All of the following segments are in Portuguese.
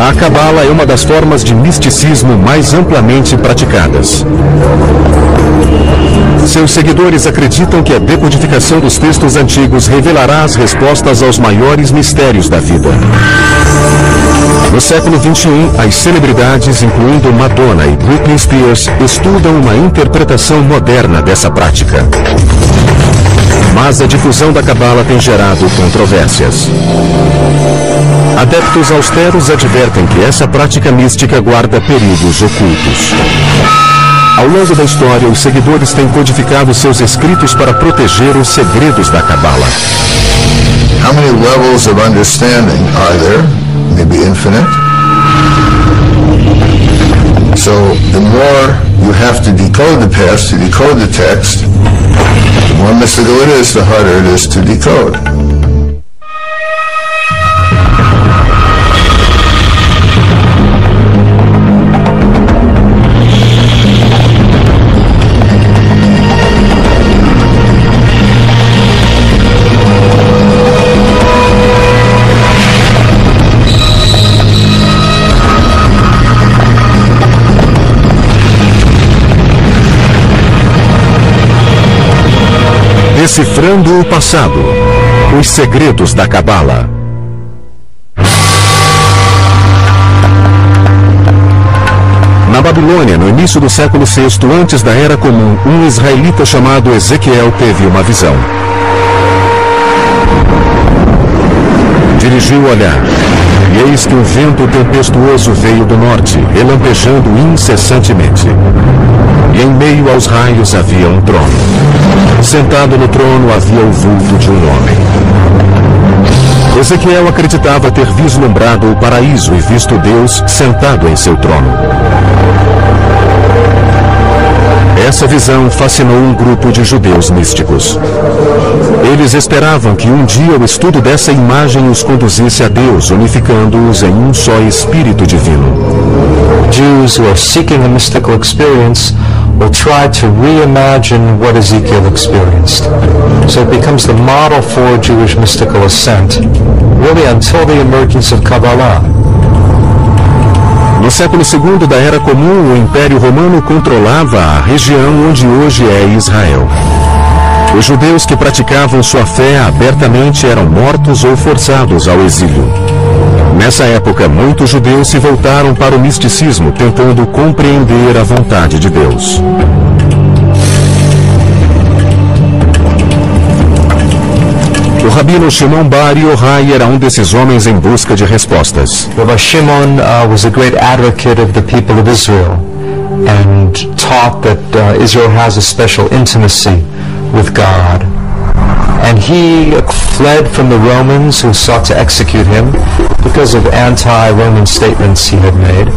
A Cabala é uma das formas de misticismo mais amplamente praticadas. Seus seguidores acreditam que a decodificação dos textos antigos revelará as respostas aos maiores mistérios da vida. No século XXI, as celebridades, incluindo Madonna e Britney Spears, estudam uma interpretação moderna dessa prática. Mas a difusão da Cabala tem gerado controvérsias. Adeptos austeros advertem que essa prática mística guarda perigos ocultos. Ao longo da história, os seguidores têm codificado seus escritos para proteger os segredos da Cabala. How many levels of understanding are there? Maybe infinite. So the more you have to decode the past, to decode the text, the more mystical it is, the harder it is to decode. Decifrando o passado. Os segredos da Cabala. Na Babilônia, no início do século VI, antes da Era Comum, um israelita chamado Ezequiel teve uma visão. Dirigiu o olhar, e eis que um vento tempestuoso veio do norte, relampejando incessantemente. E em meio aos raios havia um trono. Sentado no trono havia o vulto de um homem. Ezequiel acreditava ter vislumbrado o paraíso e visto Deus sentado em seu trono. Essa visão fascinou um grupo de judeus místicos. Eles esperavam que um dia o estudo dessa imagem os conduzisse a Deus, unificando-os em um só Espírito Divino. Jews who are seeking a mystical experience will try to reimagine what Ezekiel experienced. So it becomes the model for Jewish mystical ascent, really until the emergence of Kabbalah. No século II da Era Comum, o Império Romano controlava a região onde hoje é Israel. Os judeus que praticavam sua fé abertamente eram mortos ou forçados ao exílio. Nessa época, muitos judeus se voltaram para o misticismo, tentando compreender a vontade de Deus. O rabino Shimon Bar Yochai era um desses homens em busca de respostas. Rabbi Shimon was a great advocate of the people of Israel and taught that Israel has a special intimacy with God. And he fled from the Romans who sought to execute him because of anti-Roman statements he had made.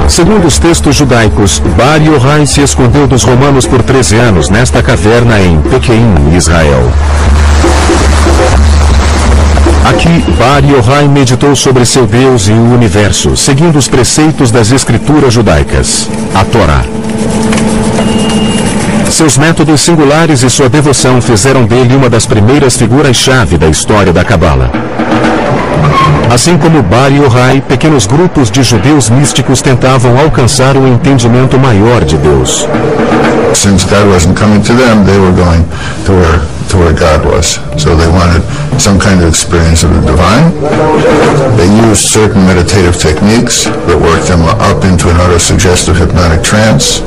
Segundo os textos judaicos, Bar Yochai se escondeu dos romanos por 13 anos nesta caverna em Pequim, Israel. Aqui, Bar Yochai meditou sobre seu Deus e o universo, seguindo os preceitos das escrituras judaicas, a Torá. Seus métodos singulares e sua devoção fizeram dele uma das primeiras figuras-chave da história da Cabala. Assim como Bar Yochai, pequenos grupos de judeus místicos tentavam alcançar um entendimento maior de Deus. Since God wasn't coming to them, they were going to where God was. So they wanted some kind of experience of the divine. They used certain meditative techniques that worked them up into an auto-suggestive hypnotic trance.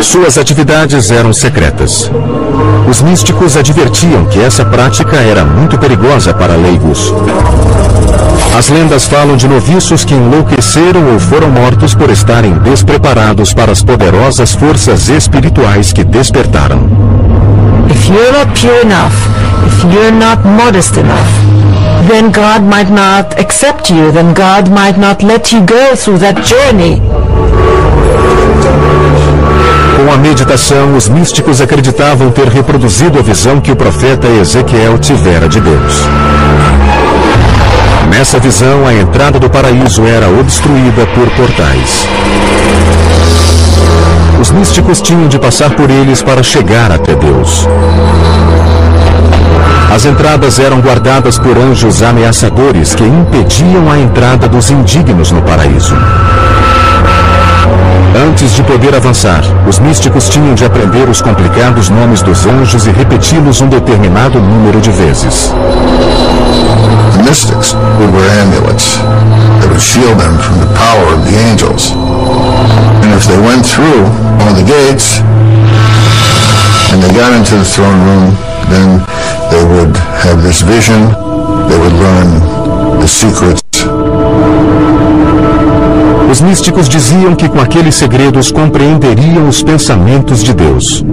Suas atividades eram secretas. Os místicos advertiam que essa prática era muito perigosa para leigos. As lendas falam de noviços que enlouqueceram ou foram mortos por estarem despreparados para as poderosas forças espirituais que despertaram. If you're not pure enough, if you're not modest enough, then God might not accept you, then God might not let you go through that journey. Com a meditação, os místicos acreditavam ter reproduzido a visão que o profeta Ezequiel tivera de Deus. Nessa visão, a entrada do paraíso era obstruída por portais. Os místicos tinham de passar por eles para chegar até Deus. As entradas eram guardadas por anjos ameaçadores que impediam a entrada dos indignos no paraíso. Antes de poder avançar, os místicos tinham de aprender os complicados nomes dos anjos e repeti-los um determinado número de vezes. The mystics would wear amulets that would shield them from the power of the angels. And if they went through all the gates and they got into the throne room, then they would have this vision, they would learn the secrets. Os místicos diziam que com aqueles segredos compreenderiam os pensamentos de Deus.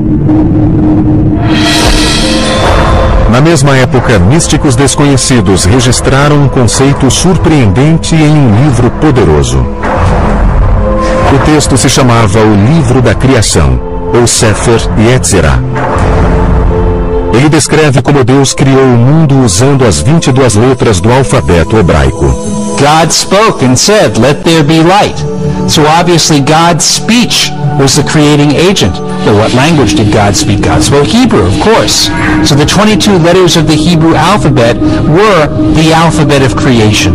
Na mesma época, místicos desconhecidos registraram um conceito surpreendente em um livro poderoso. O texto se chamava o Livro da Criação, ou Sefer Yetzirah. Ele descreve como Deus criou o mundo usando as 22 letras do alfabeto hebraico. God spoke and said, "Let there be light." So obviously God's speech was the creating agent. But what language did God speak? God spoke Hebrew, of course. So the 22 letters of the Hebrew alphabet were the alphabet of creation.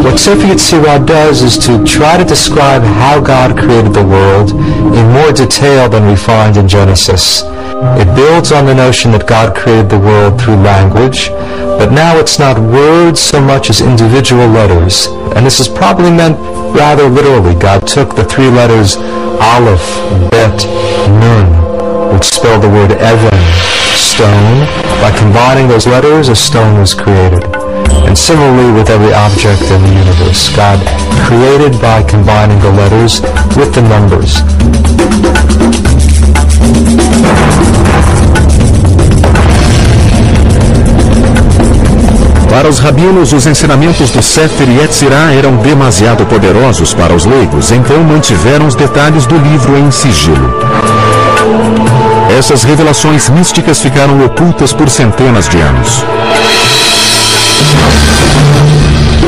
What Sefer Yetzirah does is to try to describe how God created the world in more detail than we find in Genesis. It builds on the notion that God created the world through language, but now it's not words so much as individual letters. And this is probably meant rather literally. God took the 3 letters Aleph, Bet, Nun, which spell the word Even, stone. By combining those letters, a stone was created. And similarly with every object in the universe, God created by combining the letters with the numbers. Para os rabinos, os ensinamentos do Sefer Yetzirah eram demasiado poderosos para os leigos, então mantiveram os detalhes do livro em sigilo. Essas revelações místicas ficaram ocultas por centenas de anos.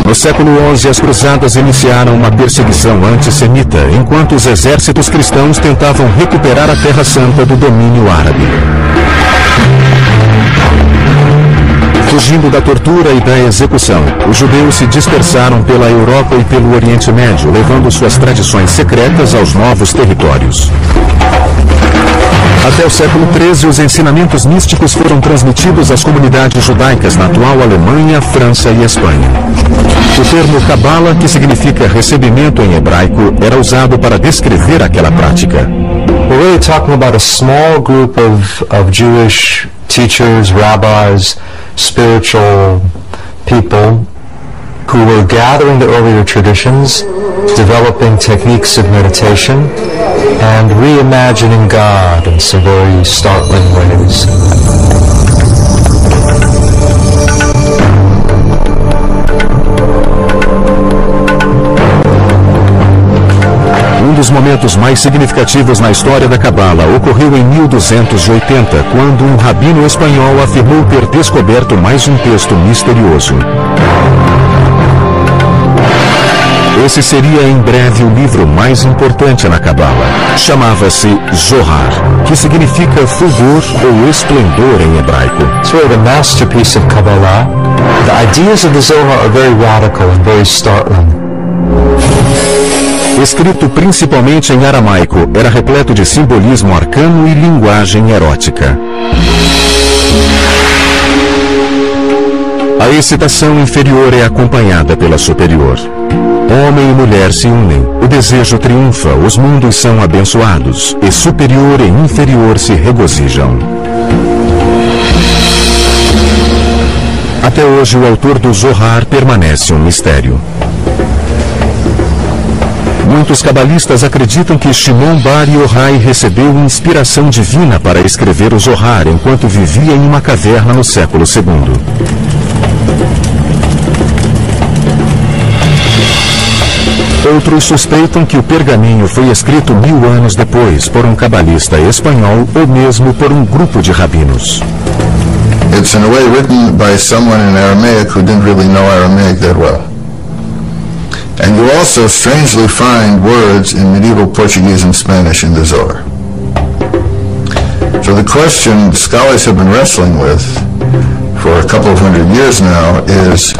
No século XI, as cruzadas iniciaram uma perseguição antissemita, enquanto os exércitos cristãos tentavam recuperar a Terra Santa do domínio árabe. Fugindo da tortura e da execução, os judeus se dispersaram pela Europa e pelo Oriente Médio, levando suas tradições secretas aos novos territórios. Até o século XIII, os ensinamentos místicos foram transmitidos às comunidades judaicas na atual Alemanha, França e Espanha. O termo Kabbalah, que significa recebimento em hebraico, era usado para descrever aquela prática. We're really talking about a small group of Jewish teachers, rabbis, spiritual people who were gathering the earlier traditions, developing techniques of meditation, and reimagining God in some very startling ways. Um dos momentos mais significativos na história da Cabala ocorreu em 1280, quando um rabino espanhol afirmou ter descoberto mais um texto misterioso. Esse seria em breve o livro mais importante na Cabala. Chamava-se Zohar, que significa fulgor ou esplendor em hebraico. It's really the masterpiece of Kabbalah. The ideas of the Zohar are very radical and very startling. Escrito principalmente em aramaico, era repleto de simbolismo arcano e linguagem erótica. A excitação inferior é acompanhada pela superior. Homem e mulher se unem, o desejo triunfa, os mundos são abençoados, e superior e inferior se regozijam. Até hoje, o autor do Zohar permanece um mistério. Muitos cabalistas acreditam que Shimon Bar Yochai recebeu inspiração divina para escrever o Zohar enquanto vivia em uma caverna no século II. Outros suspeitam que o pergaminho foi escrito 1000 anos depois por um cabalista espanhol ou mesmo por um grupo de rabinos. It's in a way written by someone in Aramaic who didn't really know Aramaic that well. And you also strangely find words in medieval Portuguese and Spanish in the Zohar. So the question scholars have been wrestling with for a couple of hundred years now is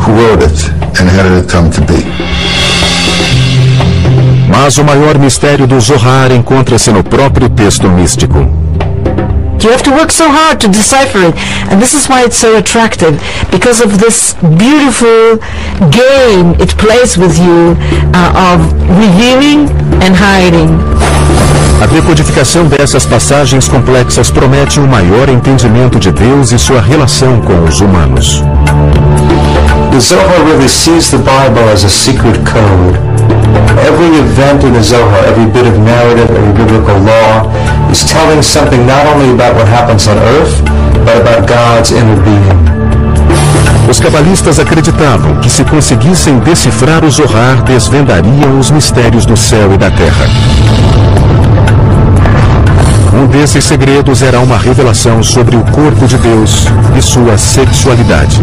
who wrote it and how did it come to be. Mas o maior mistério do Zohar encontra-se no próprio texto místico. You have to work so hard to decipher it, and this is why it's so attractive, because of this beautiful game it plays with you of revealing and hiding. A decodificação dessas passagens complexas promete um maior entendimento de Deus e sua relação com os humanos. The Zohar really sees the Bible as a secret code. Every event in the Zohar, every bit of narrative, every biblical law is telling something not only about what happens on earth, but about God's inner being. Os cabalistas acreditavam que se conseguissem decifrar o Zohar, desvendariam os mistérios do céu e da terra. Um desses segredos era uma revelação sobre o corpo de Deus e sua sexualidade.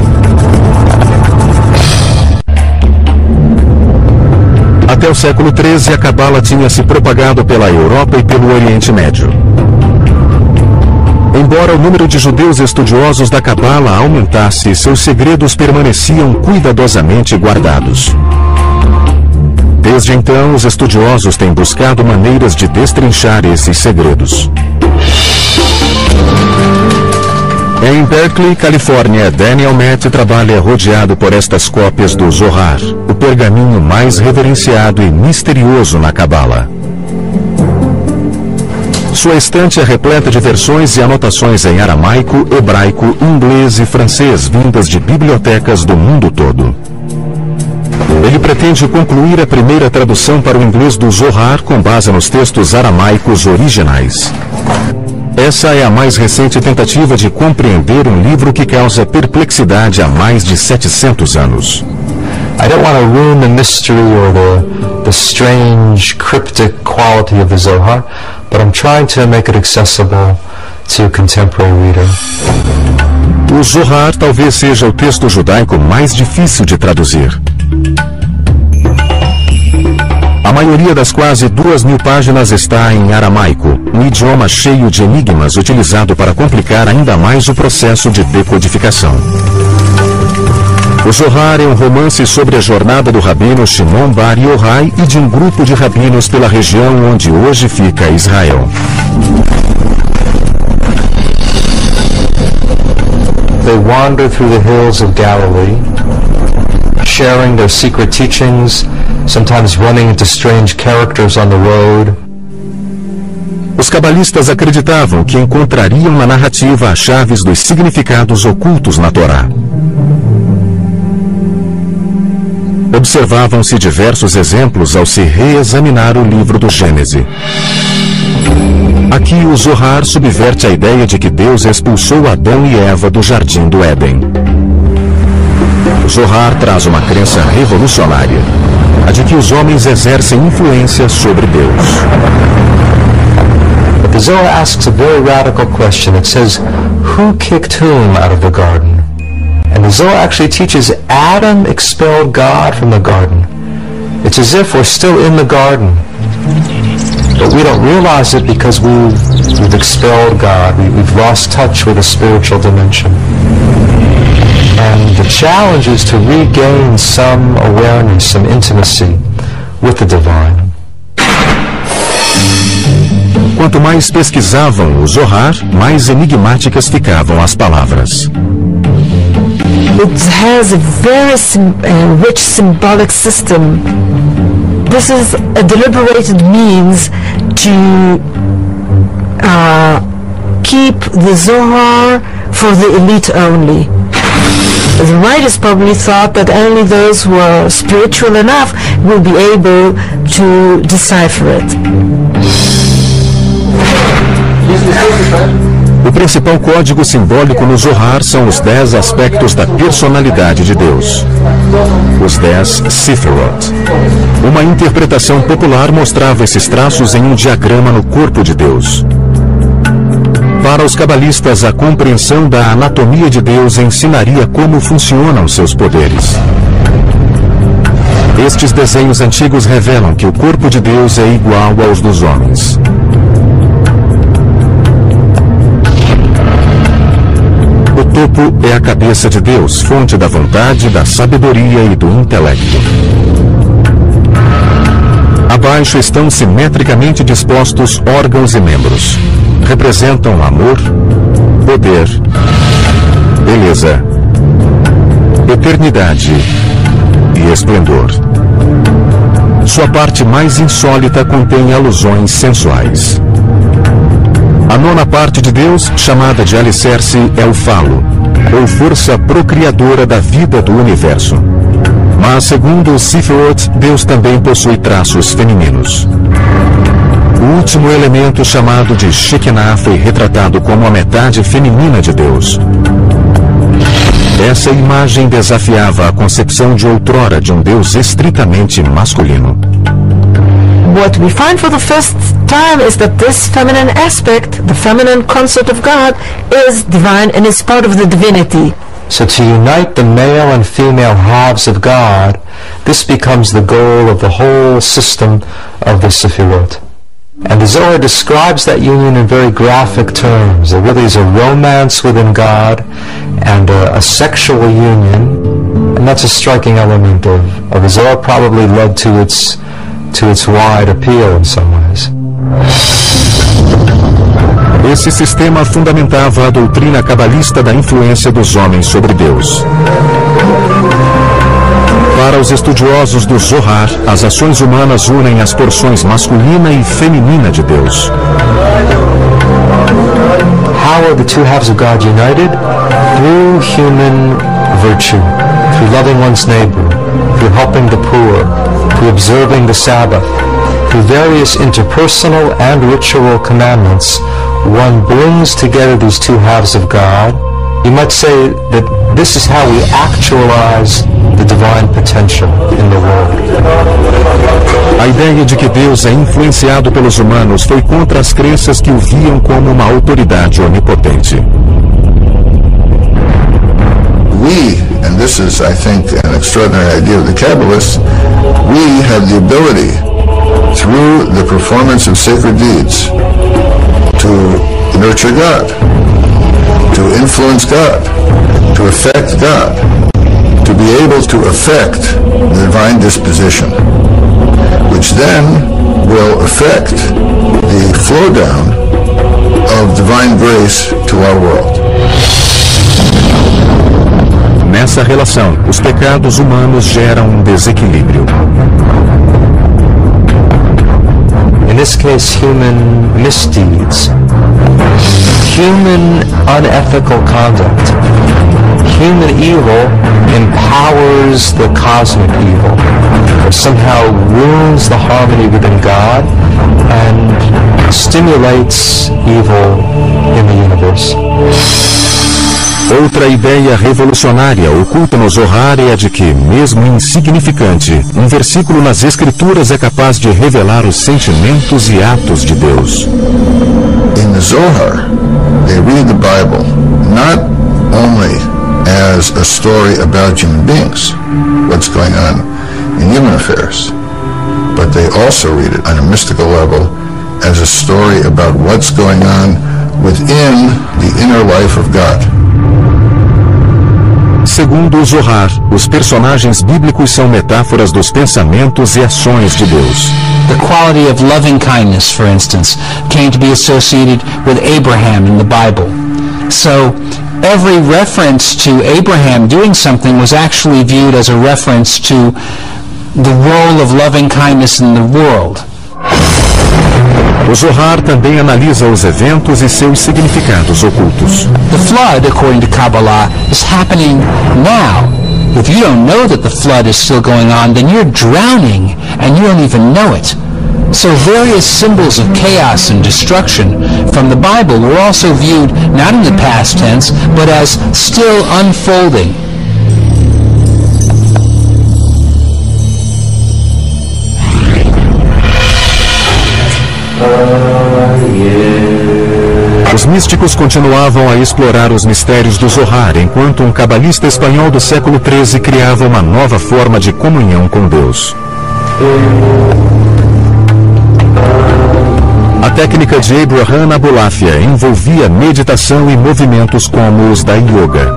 Até o século XIII, a Cabala tinha se propagado pela Europa e pelo Oriente Médio. Embora o número de judeus estudiosos da Cabala aumentasse, seus segredos permaneciam cuidadosamente guardados. Desde então, os estudiosos têm buscado maneiras de destrinchar esses segredos. Em Berkeley, Califórnia, Daniel Matt trabalha rodeado por estas cópias do Zohar, o pergaminho mais reverenciado e misterioso na Cabala. Sua estante é repleta de versões e anotações em aramaico, hebraico, inglês e francês vindas de bibliotecas do mundo todo. Ele pretende concluir a primeira tradução para o inglês do Zohar com base nos textos aramaicos originais. Essa é a mais recente tentativa de compreender um livro que causa perplexidade há mais de 700 anos. I don't want to ruin the mystery or the strange, cryptic quality of the Zohar, but I'm trying to make it accessible to a contemporary reader. O Zohar talvez seja o texto judaico mais difícil de traduzir. A maioria das quase 2.000 páginas está em aramaico, um idioma cheio de enigmas utilizado para complicar ainda mais o processo de decodificação. O Zohar é um romance sobre a jornada do rabino Shimon Bar Yochai e de um grupo de rabinos pela região onde hoje fica Israel. They wander through the hills of Galilee, sharing their secret teachings, sometimes running into strange characters on the road. Os cabalistas acreditavam que encontrariam na narrativa as chaves dos significados ocultos na Torá. Observavam-se diversos exemplos ao se reexaminar o livro do Gênesis. Aqui o Zohar subverte a ideia de que Deus expulsou Adão e Eva do jardim do Éden. O Zohar traz uma crença revolucionária, a de que os homens exercem influência sobre Deus. But the Zohar asks a very radical question. It says, who kicked whom out of the garden? And the Zohar actually teaches Adam expelled God from the garden. It's as if we're still in the garden, but we don't realize it because we've expelled God. We've lost touch with a spiritual dimension. And the challenge is to regain some awareness, some intimacy with the divine. Quanto mais pesquisavam o Zohar, mais enigmáticas ficavam as palavras. It has a very rich symbolic system. This is a deliberated means to keep the Zohar for the elite only. The writers probably thought that only those who are spiritual enough will be able to decipher it. O principal código simbólico no Zohar são os 10 aspectos da personalidade de Deus. Os 10 Sefirot. Uma interpretação popular mostrava esses traços em um diagrama no corpo de Deus. Para os cabalistas, a compreensão da anatomia de Deus ensinaria como funcionam seus poderes. Estes desenhos antigos revelam que o corpo de Deus é igual aos dos homens. O topo é a cabeça de Deus, fonte da vontade, da sabedoria e do intelecto. Abaixo estão simetricamente dispostos órgãos e membros. Representam amor, poder, beleza, eternidade e esplendor. Sua parte mais insólita contém alusões sensuais. A nona parte de Deus, chamada de alicerce, é o falo, ou força procriadora da vida do universo. Mas, segundo o Sifirot, Deus também possui traços femininos. O último elemento, chamado de Shekinah, foi retratado como a metade feminina de Deus. Essa imagem desafiava a concepção de outrora de um Deus estritamente masculino. What we find for the first time is that this feminine aspect, the feminine concept of God, is divine and is part of the divinity. So to unite the male and female halves of God, this becomes the goal of the whole system of the Sefirot. And the Zohar describes that union in very graphic terms. There really is a romance within God and a sexual union, and that's a striking element of the Zohar, probably led to its wide appeal in some ways. Esse sistema fundamentava a doutrina cabalista da influência dos homens sobre Deus. Para os estudiosos do Zohar, as ações humanas unem as porções masculina e feminina de Deus. How are the two halves of God united? Through human virtue, through loving one's neighbor, through helping the poor, through observing the Sabbath, through various interpersonal and ritual commandments. One brings together these two halves of God. You might say that this is how we actualize the divine potential in the world. A ideia de que Deus é influenciado pelos humanos foi contra as crenças que o viam como uma autoridade onipotente. We, and this is, I think, an extraordinary idea of the Kabbalists, we have the ability, through the performance of sacred deeds, to nurture God, to influence God, to affect God, to be able to affect the divine disposition, which then will affect the flow down of divine grace to our world. Nessa relação, os pecados humanos geram um desequilíbrio. In this case, human misdeeds, human unethical conduct, human evil empowers the cosmic evil, or somehow ruins the harmony within God and stimulates evil in the universe. Outra ideia revolucionária oculta no Zohar é a de que, mesmo insignificante, um versículo nas Escrituras é capaz de revelar os sentimentos e atos de Deus. In the Zohar, they read the Bible not only as a story about human beings, what's going on in human affairs, but they also read it on a mystical level as a story about what's going on within the inner life of God. Segundo o Zohar, os personagens bíblicos são metáforas dos pensamentos e ações de Deus. The quality of loving kindness, for instance, came to be associated with Abraham in the Bible. So every reference to Abraham doing something was actually viewed as a reference to the role of loving kindness in the world. O Zohar também analisa os eventos e seus significados ocultos. The flood, according to Kabbalah, is happening now. If you don't know that the flood is still going on, then you're drowning and you don't even know it. So various symbols of chaos and destruction from the Bible were also viewed not in the past tense, but as still unfolding. Os místicos continuavam a explorar os mistérios do Zohar, enquanto um cabalista espanhol do século XIII criava uma nova forma de comunhão com Deus. A técnica de Abraham Abulafia envolvia meditação e movimentos como os da yoga.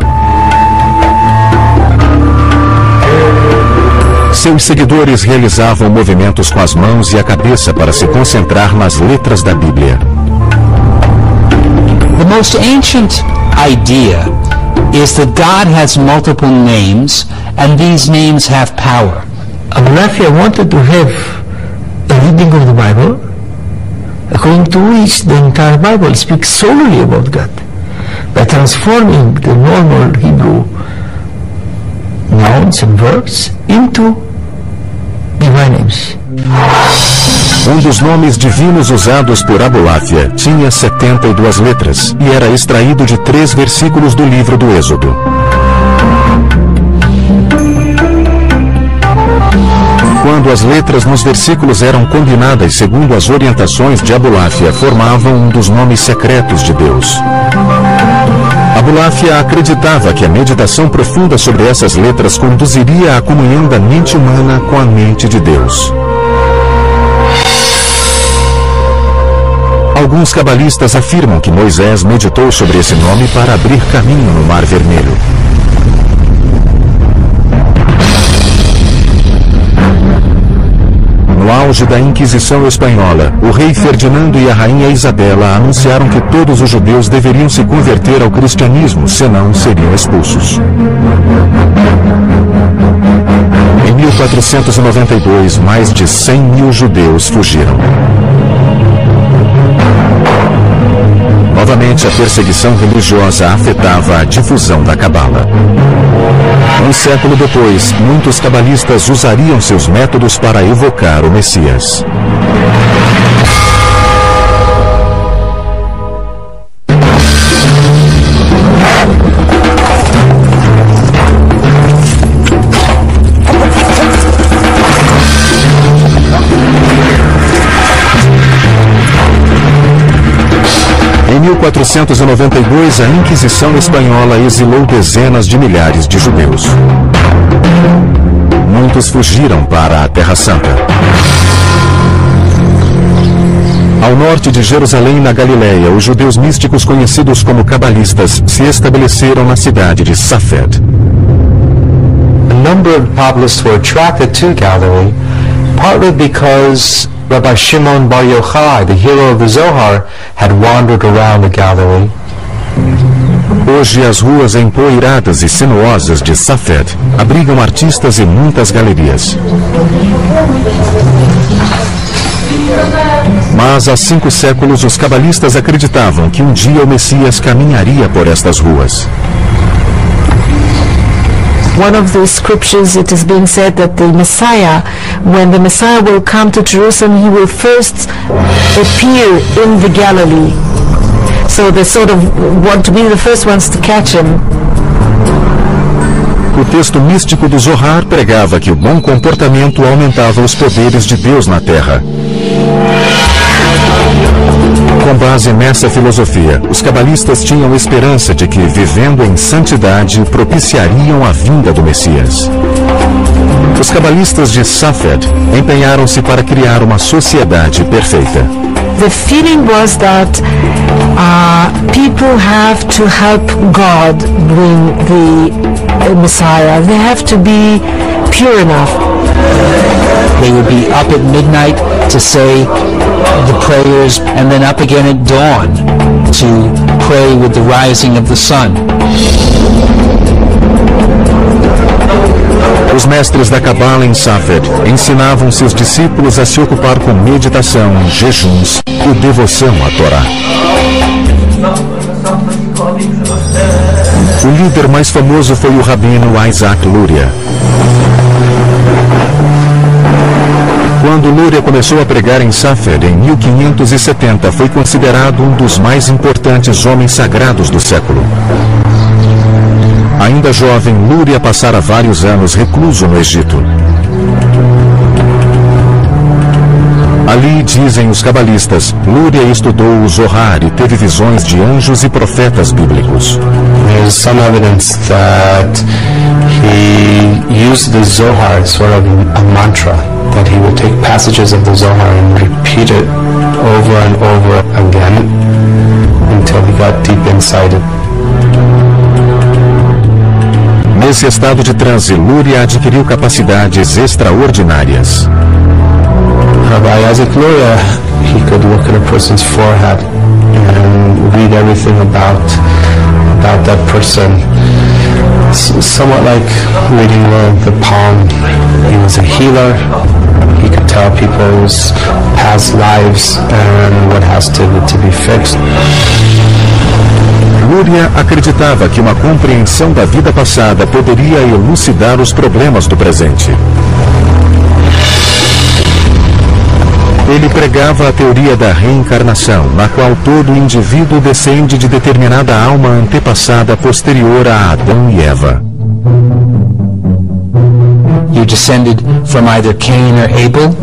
Seus seguidores realizavam movimentos com as mãos e a cabeça para se concentrar nas letras da Bíblia. The most ancient idea is that God has multiple names and these names have power. Abulafia wanted to have a reading of the Bible according to which the entire Bible speaks solely about God, by transforming the normal Hebrew nouns and verbs into divine names. Um dos nomes divinos usados por Abulafia tinha 72 letras e era extraído de 3 versículos do livro do Êxodo. Quando as letras nos versículos eram combinadas segundo as orientações de Abulafia, formavam um dos nomes secretos de Deus. Abulafia acreditava que a meditação profunda sobre essas letras conduziria à comunhão da mente humana com a mente de Deus. Alguns cabalistas afirmam que Moisés meditou sobre esse nome para abrir caminho no Mar Vermelho. No auge da Inquisição Espanhola, o rei Ferdinando e a rainha Isabela anunciaram que todos os judeus deveriam se converter ao cristianismo, senão seriam expulsos. Em 1492, mais de 100 mil judeus fugiram. Novamente, a perseguição religiosa afetava a difusão da cabala. Um século depois, muitos cabalistas usariam seus métodos para evocar o Messias. Em 1492, a Inquisição Espanhola exilou dezenas de milhares de judeus. Muitos fugiram para a Terra Santa. Ao norte de Jerusalém, na Galileia, os judeus místicos conhecidos como cabalistas se estabeleceram na cidade de Safed. A number of Kabbalists were attracted to Galilee, partly because Rabbi Shimon Bar Yochai, the hero of the Zohar, had wandered around the Galilee. Hoje, as ruas empoeiradas e sinuosas de Safed abrigam artistas e muitas galerias. Mas há 5 séculos, os cabalistas acreditavam que um dia o Messias caminharia por estas ruas. One of the scriptures, it is being said that the Messiah, when the Messiah will come to Jerusalem, he will first appear in the Galilee. So they sort of want to be the first ones to catch him. O texto místico do Zohar pregava que o bom comportamento aumentava os poderes de Deus na terra. Com base nessa filosofia, os cabalistas tinham esperança de que, vivendo em santidade, propiciariam a vinda do Messias. Os cabalistas de Safed empenharam-se para criar uma sociedade perfeita. The feeling was that people have to help God bring the Messiah. They have to be pure enough. They would be up at midnight to say the prayers and then up again at dawn to pray with the rising of the sun. Os mestres da Cabala em Safed ensinavam seus discípulos a se ocupar com meditação, jejuns e devoção à Torá. O líder mais famoso foi o rabino Isaac Luria. Quando Luria começou a pregar em Safed em 1570, foi considerado um dos mais importantes homens sagrados do século. Ainda jovem, Luria passara vários anos recluso no Egito. Ali, dizem os cabalistas, Luria estudou o Zohar e teve visões de anjos e profetas bíblicos. there's some evidence that he used the Zohar as sort of a mantra, that he would take passages of the Zohar and repeat it over and over again until he got deep inside it. Nesse estado de transe, Luria adquiriu capacidades extraordinárias. Rabbi Isaac Luria, he could look at a person's forehead and read everything about that person. Somewhat like reading the palm. He was a healer. He could tell people's past lives and what has to be fixed. Luria acreditava que uma compreensão da vida passada poderia elucidar os problemas do presente. Ele pregava a teoria da reencarnação, na qual todo indivíduo descende de determinada alma antepassada posterior a Adão e Eva. You descended from either Cain or Abel,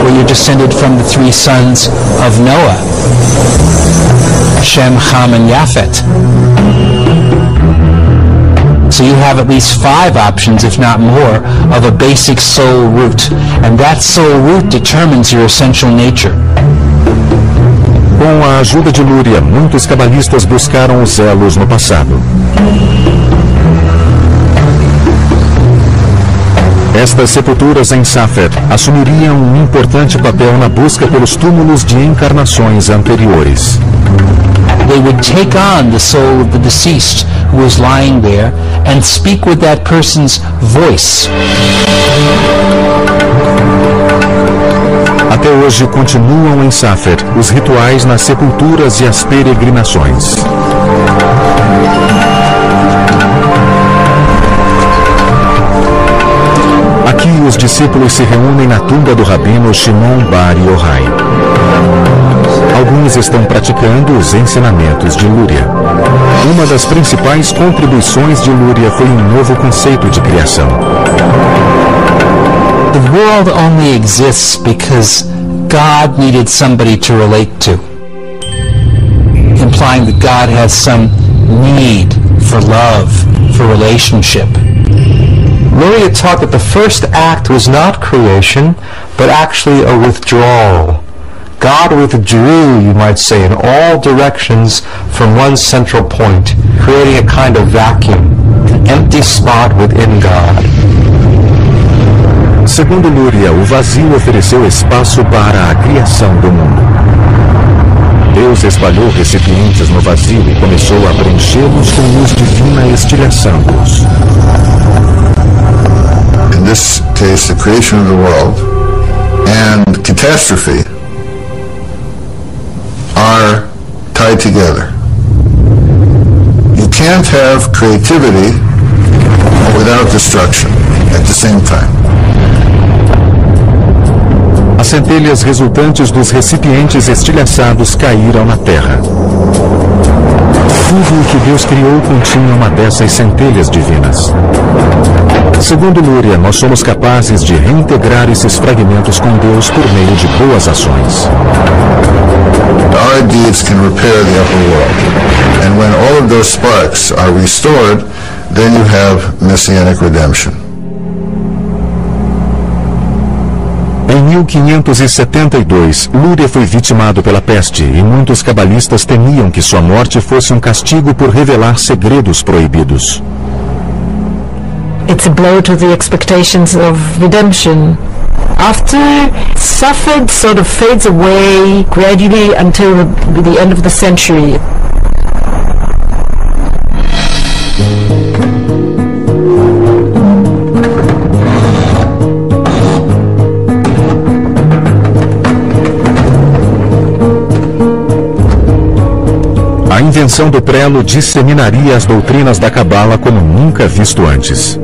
or you descended from the three sons of Noah, Shem, Ham, and Japhet. So you have at least 5 options, if not more, of a basic soul root. And that soul root determines your essential nature. Com a ajuda de Luria, muitos cabalistas buscaram os elos no passado. Estas sepulturas em Safed assumiriam um importante papel na busca pelos túmulos de encarnações anteriores. They would take on the soul of the deceased who was lying there and speak with that person's voice. Até hoje continuam em Safed os rituais nas sepulturas e as peregrinações. Aqui os discípulos se reúnem na tumba do rabino Shimon Bar Yochai. Alguns estão praticando os ensinamentos de Luria. Uma das principais contribuições de Luria foi um novo conceito de criação. The world only exists because God needed somebody to relate to, implying that God has some need for love, for relationship. Luria taught that the first act was not creation, but actually a withdrawal. God withdrew, you might say, in all directions from one central point, creating a kind of vacuum, an empty spot within God. Segundo Luria, o vazio ofereceu espaço para a criação do mundo. Deus espalhou recipientes no vazio e começou a preenchê-los com luz divina, estilhaçando-os. In this case, the creation of the world and catastrophe are tied together. You can't have creativity without destruction at the same time. As centelhas resultantes dos recipientes estilhaçados caíram na terra. Tudo o que Deus criou continha uma dessas centelhas divinas. Segundo Luria, nós somos capazes de reintegrar esses fragmentos com Deus por meio de boas ações. Our deeds can repair the upper world. And when all of those sparks are restored, then you have messianic redemption. Em 1572, Luria foi vitimado pela peste e muitos cabalistas temiam que sua morte fosse um castigo por revelar segredos proibidos. It's a blow to the expectations of redemption. After Safed sort of fades away gradually until the end of the century. A invenção do prelo disseminaria as doutrinas da Cabala como nunca visto antes.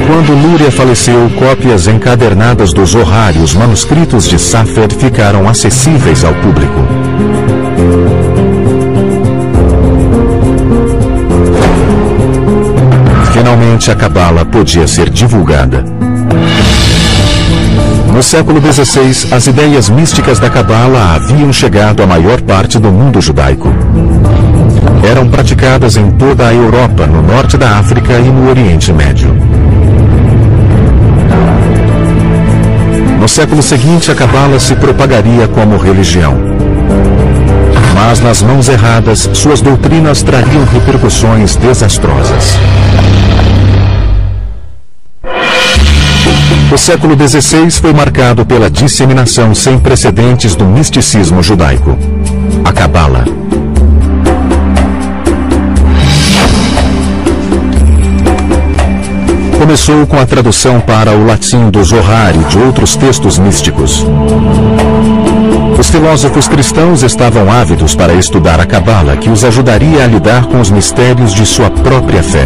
Quando Luria faleceu, cópias encadernadas do Zohar e os manuscritos de Safed ficaram acessíveis ao público. Finalmente a Cabala podia ser divulgada. No século XVI, as ideias místicas da Cabala haviam chegado à maior parte do mundo judaico. Eram praticadas em toda a Europa, no norte da África e no Oriente Médio. No século seguinte, a Cabala se propagaria como religião. Mas nas mãos erradas, suas doutrinas trariam repercussões desastrosas. O século XVI foi marcado pela disseminação sem precedentes do misticismo judaico, a Cabala. Começou com a tradução para o latim do Zohar e de outros textos místicos. Os filósofos cristãos estavam ávidos para estudar a Cabala, que os ajudaria a lidar com os mistérios de sua própria fé.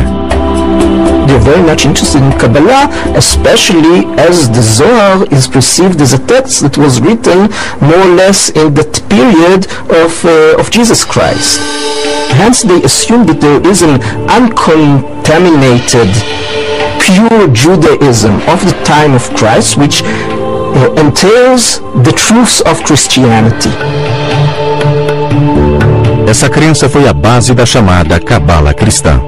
They're very much interested in Kabbalah, especially as the Zohar is perceived as a text that was written more or less in that period of Jesus Christ. Hence they assume that there is an uncontaminated, pure Judaism of the time of Christ, which entails the truths of Christianity. Essa crença foi a base da chamada Cabala cristã.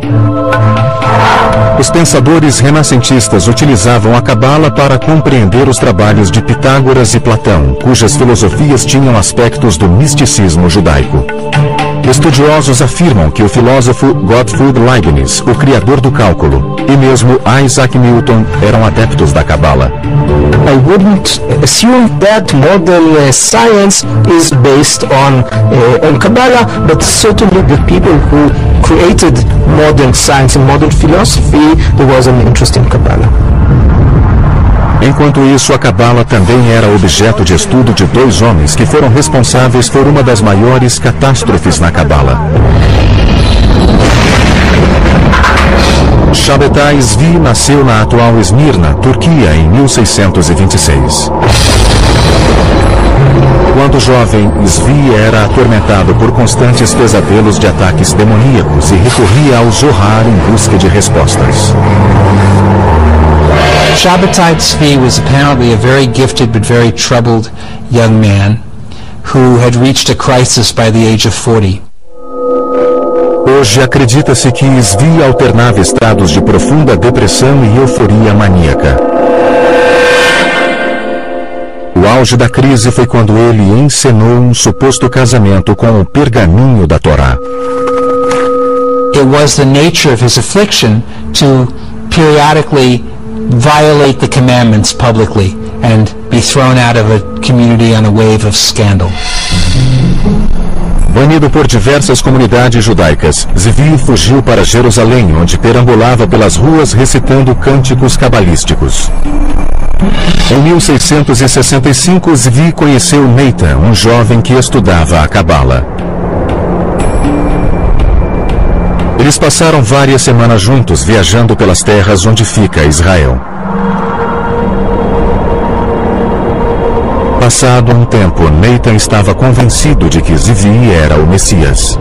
Os pensadores renascentistas utilizavam a Cabala para compreender os trabalhos de Pitágoras e Platão, cujas filosofias tinham aspectos do misticismo judaico. Estudiosos afirmam que o filósofo Gottfried Leibniz, o criador do cálculo, e mesmo Isaac Newton eram adeptos da Cabala. I wouldn't assume that modern science is based on Kabbalah, but certainly the people who created modern science and modern philosophy, there was an interest in Kabbalah. Enquanto isso, a Cabala também era objeto de estudo de dois homens que foram responsáveis por uma das maiores catástrofes na Cabala. Shabbatai Zvi nasceu na atual Esmirna, Turquia, em 1626. Quando jovem, Zvi era atormentado por constantes pesadelos de ataques demoníacos e recorria ao Zohar em busca de respostas. Shabbatai Tzvi was apparently a very gifted but very troubled young man who had reached a crisis by the age of 40. Hoje acredita-se que Zvi alternava estados de profunda depressão e euforia maníaca. O auge da crise foi quando ele encenou um suposto casamento com o pergaminho da Torá. It was the nature of his affliction to periodically violate the commandments publicly and be thrown out of a community on a wave of scandal. Banido por diversas comunidades judaicas, Zvi fugiu para Jerusalém, onde perambulava pelas ruas recitando cânticos cabalísticos. Em 1665, Zvi conheceu Nathan, um jovem que estudava a Cabala. Eles passaram várias semanas juntos, viajando pelas terras onde fica Israel. Passado um tempo, Nathan estava convencido de que Zvi era o Messias.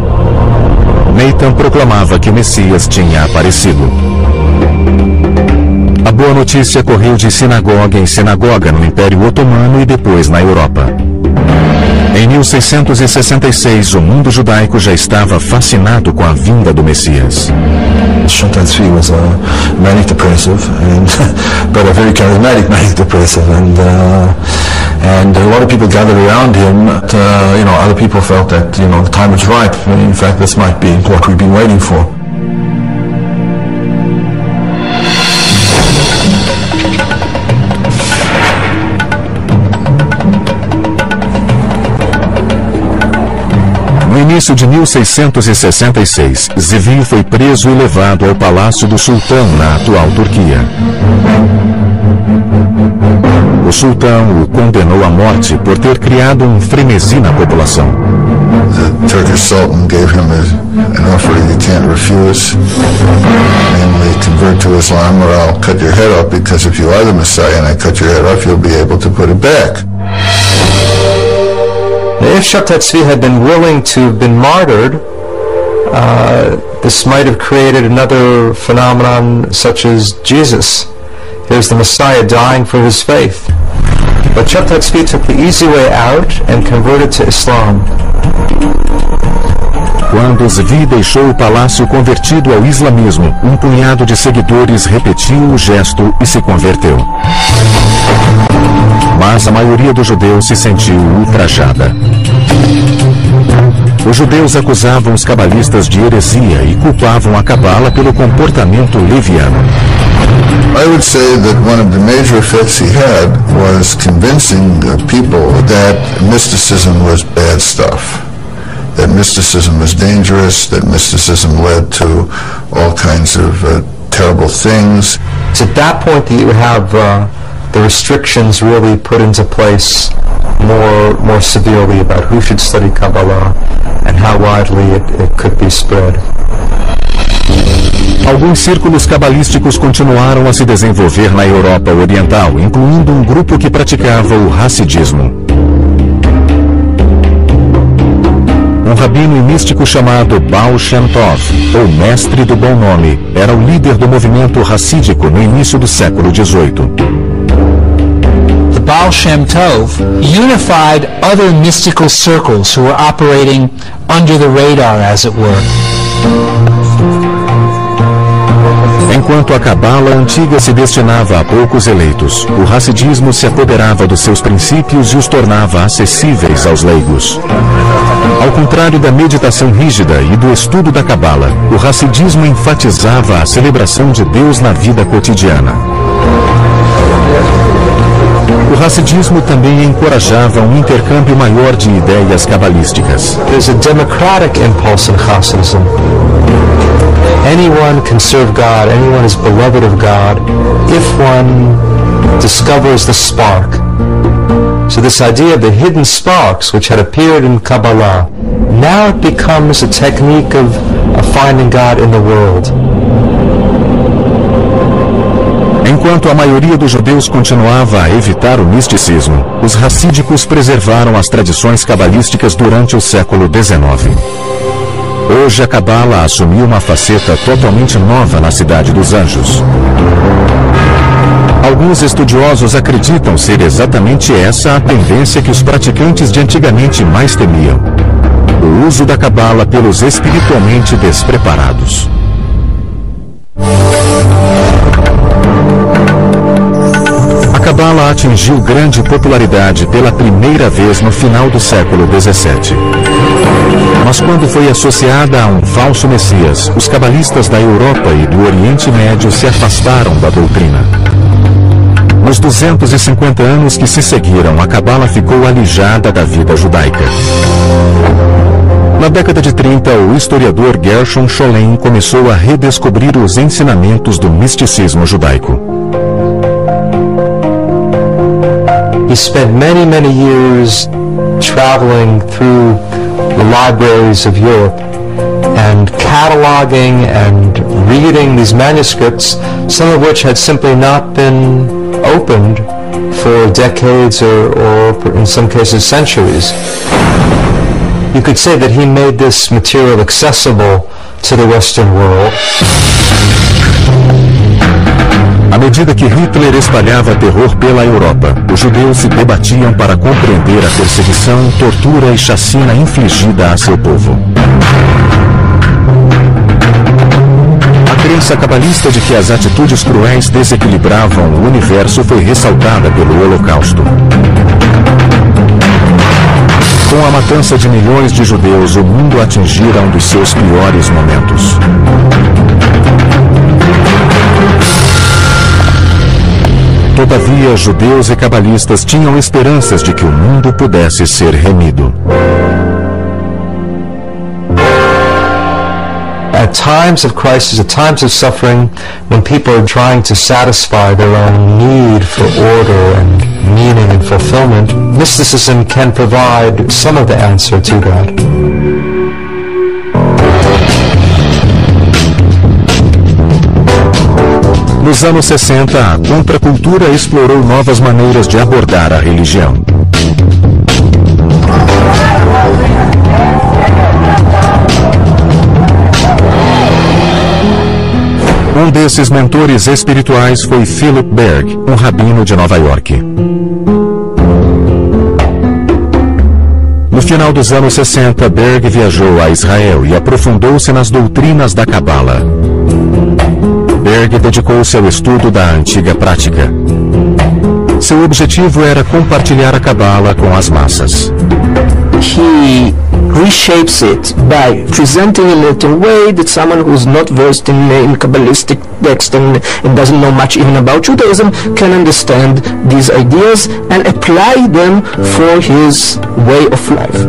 Nathan proclamava que o Messias tinha aparecido. A boa notícia correu de sinagoga em sinagoga no Império Otomano e depois na Europa. Em 1666, o mundo judaico já estava fascinado com a vinda do Messias. Shabbatai Tzvi was a manic depressive, but a very charismatic manic depressive, and a lot of people gathered around him. Other people felt that the time was ripe. In fact, this might be what we've been waiting for. No início de 1666, Zvi foi preso e levado ao Palácio do Sultão, na atual Turquia. O sultão o condenou à morte por ter criado um frenesi na população. The Turkish Sultan gave him an offer he can't refuse, namely convert to Islam or I'll cut your head off, because if you are the Messiah and I cut your head off, you'll be able to put it back. If Shabbatai Tzvi had been willing to have been martyred, this might have created another phenomenon such as Jesus. Here's the Messiah dying for his faith. But Chethat Tzvi took the easy way out and converted to Islam. Quando Tzvi deixou o palácio convertido ao islamismo, um punhado de seguidores repetiu o gesto e se converteu. Mas a maioria dos judeus se sentiu ultrajada. Os judeus acusavam os cabalistas de heresia e culpavam a Cabala pelo comportamento leviano. I would say that one of the major effects he had was convincing people that mysticism was bad stuff, that mysticism was dangerous, that mysticism led to all kinds of terrible things. It's at that point that you have the restrictions really put into place more severely about who should study Kabbalah and how widely it could be spread. Alguns círculos cabalísticos continuaram a se desenvolver na Europa Oriental, incluindo um grupo que praticava o Hassidismo. Um rabino e místico chamado Baal Shem Tov, ou Mestre do Bom Nome, era o líder do movimento hassídico no início do século XVIII. The Baal Shem Tov unified other mystical circles who were operating under the radar, as it were. Enquanto a Cabala antiga se destinava a poucos eleitos, o Hassidismo se apoderava dos seus princípios e os tornava acessíveis aos leigos. Ao contrário da meditação rígida e do estudo da Cabala, o Hassidismo enfatizava a celebração de Deus na vida cotidiana. O Hassidismo também encorajava um intercâmbio maior de ideias cabalísticas. There's a democratic impulse in Hasidism. Anyone can serve God, anyone is beloved of God, if one discovers the spark. So this idea of the hidden sparks, which had appeared in Kabbalah, now it becomes a technique of finding God in the world. Enquanto a maioria dos judeus continuava a evitar o misticismo, os hassídicos preservaram as tradições cabalísticas durante o século XIX. Hoje a Cabala assumiu uma faceta totalmente nova na Cidade dos Anjos. Alguns estudiosos acreditam ser exatamente essa a tendência que os praticantes de antigamente mais temiam: o uso da Cabala pelos espiritualmente despreparados. A Cabala atingiu grande popularidade pela primeira vez no final do século XVII. Mas quando foi associada a um falso Messias, os cabalistas da Europa e do Oriente Médio se afastaram da doutrina. Nos 250 anos que se seguiram, a Cabala ficou alijada da vida judaica. Na década de 30, o historiador Gershon Scholem começou a redescobrir os ensinamentos do misticismo judaico. He spent many years traveling through the libraries of Europe and cataloging and reading these manuscripts, some of which had simply not been opened for decades or in some cases centuries. You could say that he made this material accessible to the Western world. À medida que Hitler espalhava terror pela Europa, os judeus se debatiam para compreender a perseguição, tortura e chacina infligida a seu povo. A crença cabalista de que as atitudes cruéis desequilibravam o universo foi ressaltada pelo Holocausto. Com a matança de milhões de judeus, o mundo atingira um dos seus piores momentos. Todavia, judeus e cabalistas tinham esperanças de que o mundo pudesse ser remido. At times of crisis, at times of suffering, when people are trying to satisfy their own need for order and meaning and fulfillment, mysticism can provide some of the answer to that. Nos anos 60, a contracultura explorou novas maneiras de abordar a religião. Um desses mentores espirituais foi Philip Berg, um rabino de Nova York. final dos anos 60, Berg viajou a Israel e aprofundou-se nas doutrinas da Cabala. Berg dedicou-se ao estudo da antiga prática. Seu objetivo era compartilhar a Cabala com as massas. He reshapes it by presenting it in a way that someone who's not versed in Kabbalistic text and doesn't know much even about Judaism can understand these ideas and apply them for his way of life.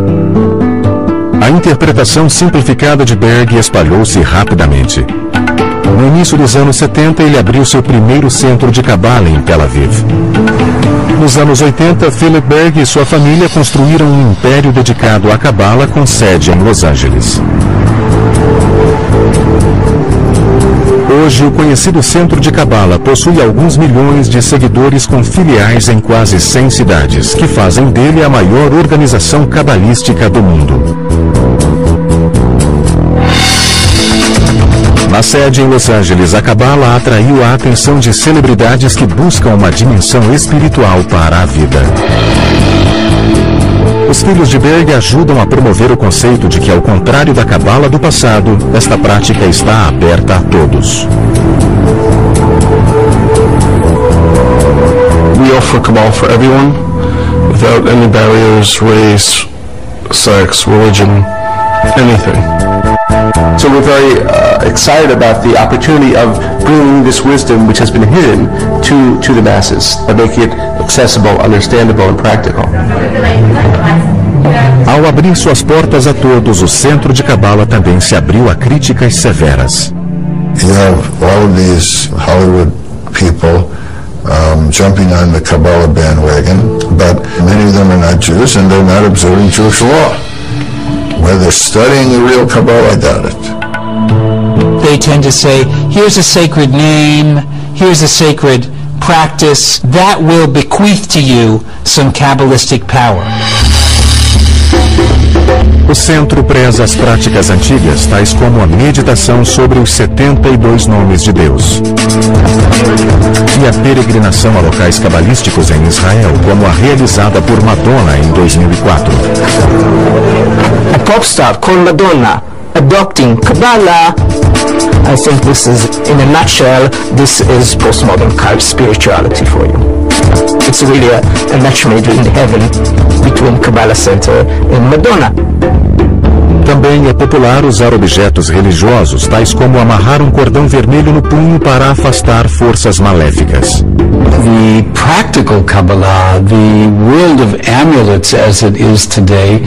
A interpretação simplificada de Berg espalhou-se rapidamente. No início dos anos 70, ele abriu seu primeiro centro de Cabala em Tel Aviv. Nos anos 80, Philip Berg e sua família construíram um império dedicado à Cabala com sede em Los Angeles. Hoje, o conhecido Centro de Cabala possui alguns milhões de seguidores com filiais em quase 100 cidades, que fazem dele a maior organização cabalística do mundo. Na sede em Los Angeles, a Cabala atraiu a atenção de celebridades que buscam uma dimensão espiritual para a vida. Os filhos de Berg ajudam a promover o conceito de que, ao contrário da Cabala do passado, esta prática está aberta a todos. We offer Kabbalah for everyone, without any barriers, race, sex, religion, anything. So we're very excited about the opportunity of bringing this wisdom, which has been hidden, to the masses, and making it accessible, understandable, and practical. Ao abrir suas portas a todos, o Centro de Cabala também se abriu a críticas severas. You have all of these Hollywood people jumping on the Kabbalah bandwagon, but many of them are not Jews and they're not observing Jewish law. Whether they're studying the real Kabbalah, I doubt it. They tend to say, here's a sacred name, here's a sacred practice, that will bequeath to you some Kabbalistic power. O centro preza as práticas antigas, tais como a meditação sobre os 72 nomes de Deus. E a peregrinação a locais cabalísticos em Israel, como a realizada por Madonna em 2004. A pop star called Madonna adopting Kabbalah. I think this is, in a nutshell, this is postmodern spirituality for you. It's really a match made in heaven between Kabbalah Center and Madonna. Também é popular usar objetos religiosos, tais como amarrar um cordão vermelho no punho para afastar forças maléficas. The practical Kabbalah, the world of amulets as it is today,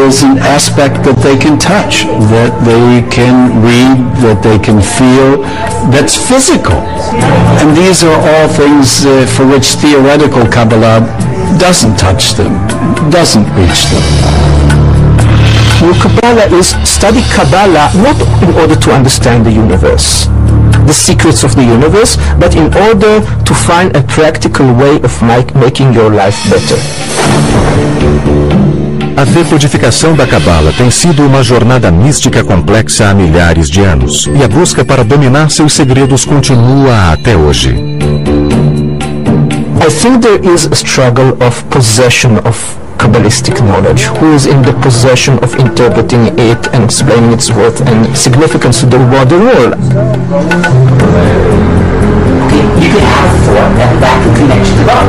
is an aspect that they can touch, that they can read, that they can feel, that's physical. And these are all things for which theoretical Kabbalah doesn't touch them, doesn't reach them. Well, Kabbalah is study Kabbalah not in order to understand the universe, the secrets of the universe, but in order to find a practical way of making your life better. A decodificação da Cabala tem sido uma jornada mística complexa há milhares de anos, e a busca para dominar seus segredos continua até hoje. I think there is a struggle of possession of Kabbalistic knowledge, who is in the possession of interpreting it and explaining its worth and significance to the wider world. Okay, you can have a form that can connect you to God.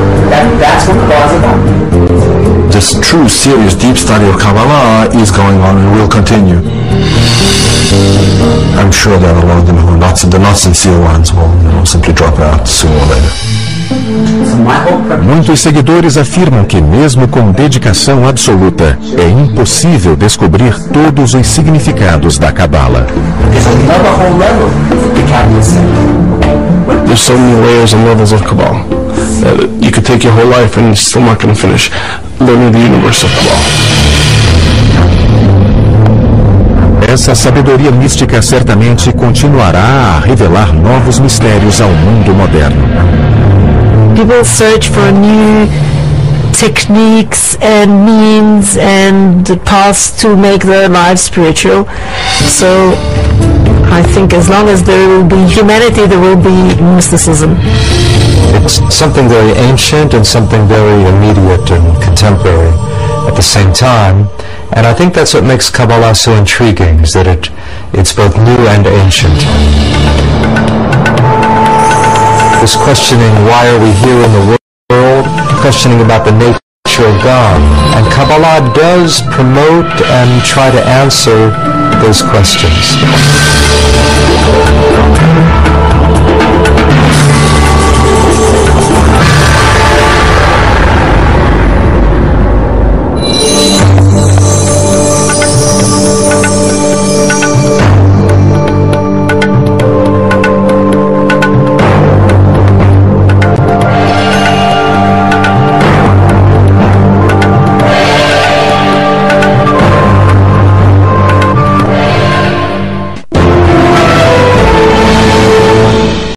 That's what Kabbalah is about. This true, serious, deep study of Kabbalah is going on and will continue. I'm sure that a lot of them who are not, the not sincere ones will simply drop out sooner or later. Muitos seguidores afirmam que, mesmo com dedicação absoluta, é impossível descobrir todos os significados da Cabala. There's so many layers and levels of Kabbalah that you could take your whole life and you're still not going to finish learning the universe of Kabbalah. Essa sabedoria mística certamente continuará a revelar novos mistérios ao mundo moderno. People search for new techniques and means and paths to make their lives spiritual. So I think as long as there will be humanity, there will be mysticism. It's something very ancient and something very immediate and contemporary at the same time. And I think that's what makes Kabbalah so intriguing, is that it's both new and ancient. This questioning, why are we here in the world, questioning about the nature of God. And Kabbalah does promote and try to answer those questions.